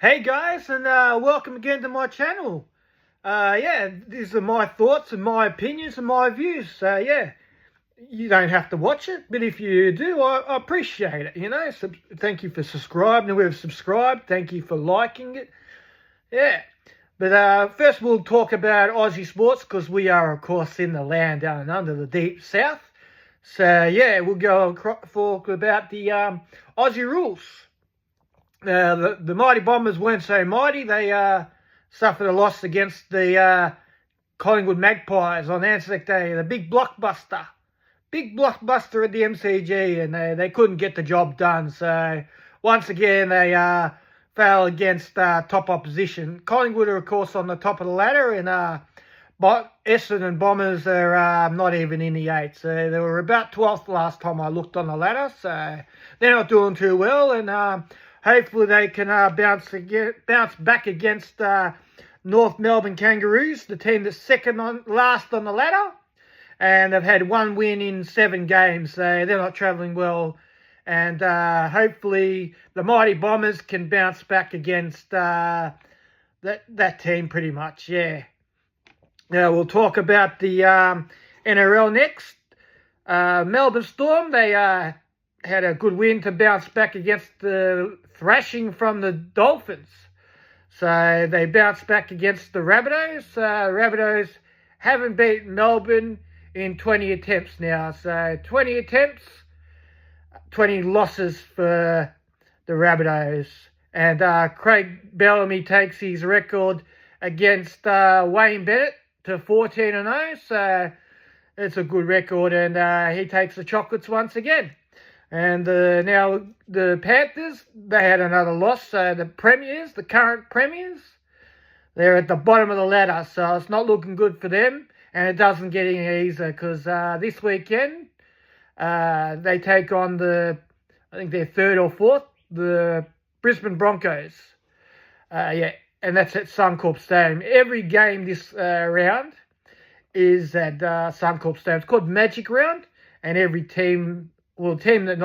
Hey guys, and welcome again to my channel. These are my thoughts and my opinions and my views. You don't have to watch it, but if you do, I appreciate it. Thank you for subscribing. Whoever subscribed, thank you for liking it. Yeah, but first we'll talk about Aussie sports because we are, of course, in the land down under the deep south. So yeah, we'll go talk about the Aussie rules. The Mighty Bombers weren't so mighty. They suffered a loss against the Collingwood Magpies on Anzac Day, the big blockbuster at the MCG, and they couldn't get the job done. So once again, they fell against top opposition. Collingwood are, of course, on the top of the ladder, and Essendon Bombers are not even in the eight. So they were about 12th last time I looked on the ladder. So they're not doing too well, and hopefully they can bounce back against North Melbourne Kangaroos, the team that's last on the ladder. And they've had one win in 7 games, so they're not travelling well. And hopefully the Mighty Bombers can bounce back against that team pretty much, yeah. Now we'll talk about the NRL next. Melbourne Storm, they had a good win to bounce back against the thrashing from the Dolphins. So they bounced back against the Rabbitohs. Rabbitohs haven't beaten Melbourne in 20 attempts now. So 20 attempts, 20 losses for the Rabbitohs. And Craig Bellamy takes his record against Wayne Bennett to 14-0. So it's a good record, and he takes the chocolates once again. And now the Panthers, they had another loss. So the current premiers, they're at the bottom of the ladder. So it's not looking good for them. And it doesn't get any easier because this weekend they take on I think they're 3rd or 4th, the Brisbane Broncos. And that's at Suncorp Stadium. Every game this round is at Suncorp Stadium. It's called Magic Round, and every team... Well, teams that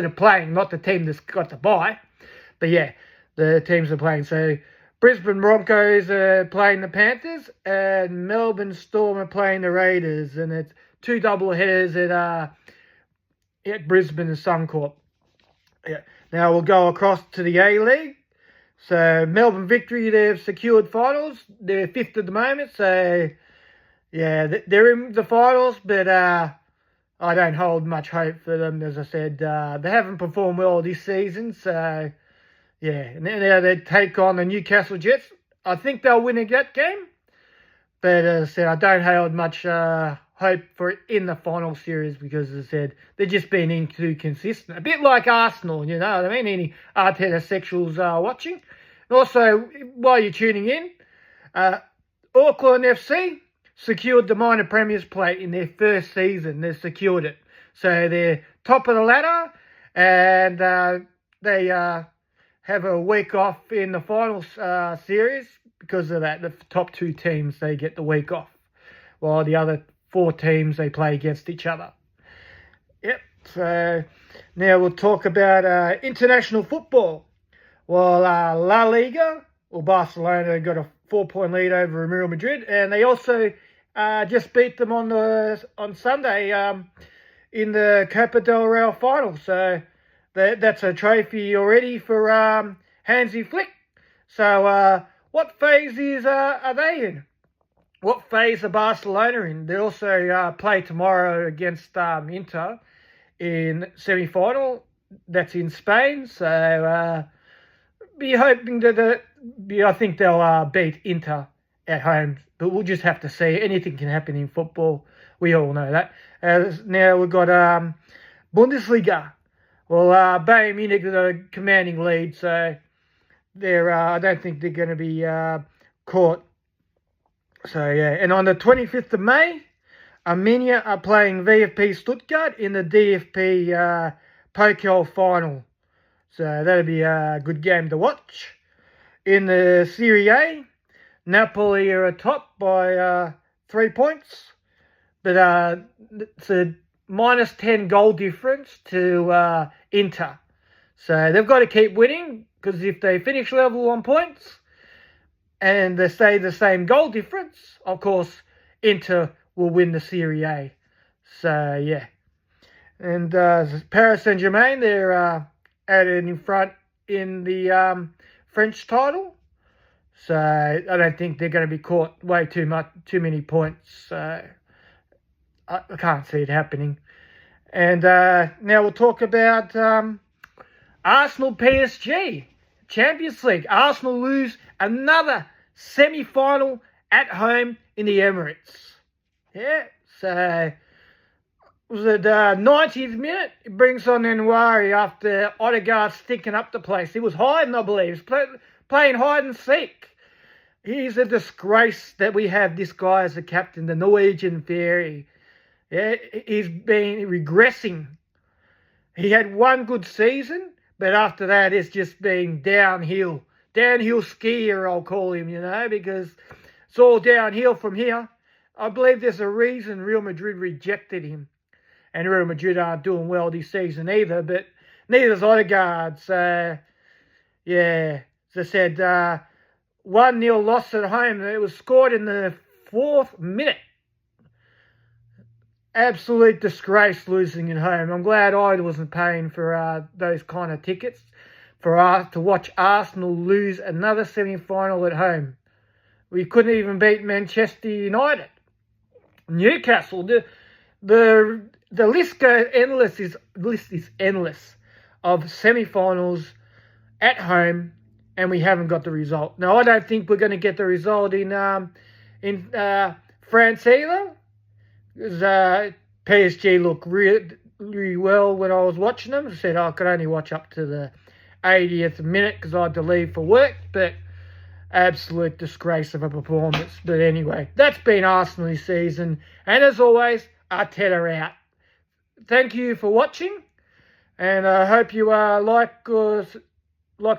are playing, not the team that's got to buy. But yeah, the teams are playing. So Brisbane Broncos are playing the Panthers, and Melbourne Storm are playing the Raiders. And it's 2 double headers at Brisbane and Suncorp. Yeah. Now we'll go across to the A-League. So Melbourne Victory, they've secured finals. They're 5th at the moment. So yeah, they're in the finals, but I don't hold much hope for them. As I said, they haven't performed well this season. So, yeah. And now they take on the Newcastle Jets. I think they'll win that game. But as I said, I don't hold much hope for it in the final series because, as I said, they're just being inconsistent. A bit like Arsenal, you know what I mean? Any Arteta sexuals watching. And also, while you're tuning in, Auckland FC secured the minor premiers plate in their first season. They've secured it. So they're top of the ladder, and they have a week off in the final series because of that. The top 2 teams, they get the week off, while the other 4 teams, they play against each other. Yep. So now we'll talk about international football. Well, La Liga, Barcelona got a 4-point lead over Real Madrid, and they also just beat them on Sunday in the Copa del Rey final. So that's a trophy already for Hansi Flick. So what phase are they in? What phase are Barcelona in? They also play tomorrow against Inter in semi-final. That's in Spain. So be hoping that I think they'll beat Inter at home, but we'll just have to see. Anything can happen in football. We all know that. Now we've got Bundesliga. Well, Bayern Munich are the commanding lead, so I don't think they're going to be caught. So yeah, and on the 25th of May, Arminia are playing VfB Stuttgart in the DFB Pokal final. So that'll be a good game to watch. In the Serie A, Napoli are atop by 3 points, but it's a minus 10 goal difference to Inter. So they've got to keep winning because if they finish level on points and they stay the same goal difference, of course, Inter will win the Serie A. So, yeah. And Paris Saint-Germain, they're added in front in the French title. So I don't think they're going to be caught way too many points. So I can't see it happening. And now we'll talk about Arsenal PSG Champions League. Arsenal lose another semi-final at home in the Emirates. Yeah, so was it 90th minute? It brings on Nwaneri after Odegaard stinking up the place. He was hiding, I believe. He was playing hide and seek. He's a disgrace that we have this guy as the captain, the Norwegian fairy. Yeah, he's been regressing. He had one good season, but after that it's just been downhill. Downhill skier, I'll call him, because it's all downhill from here. I believe there's a reason Real Madrid rejected him. And Real Madrid aren't doing well this season either, but neither's Odegaard. So, yeah, as I said, 1-0 loss at home. It was scored in the 4th minute. Absolute disgrace losing at home. I'm glad I wasn't paying for those kind of tickets to watch Arsenal lose another semi-final at home. We couldn't even beat Manchester United. Newcastle, the list is endless of semi-finals at home, and we haven't got the result. Now, I don't think we're going to get the result in France either. Because PSG looked really well when I was watching them. I said I could only watch up to the 80th minute because I had to leave for work. But absolute disgrace of a performance. But anyway, that's been Arsenal this season. And as always, Arteta out. Thank you for watching. And I hope you like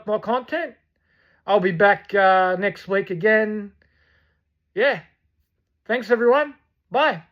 my content. I'll be back next week again. Yeah. Thanks, everyone. Bye.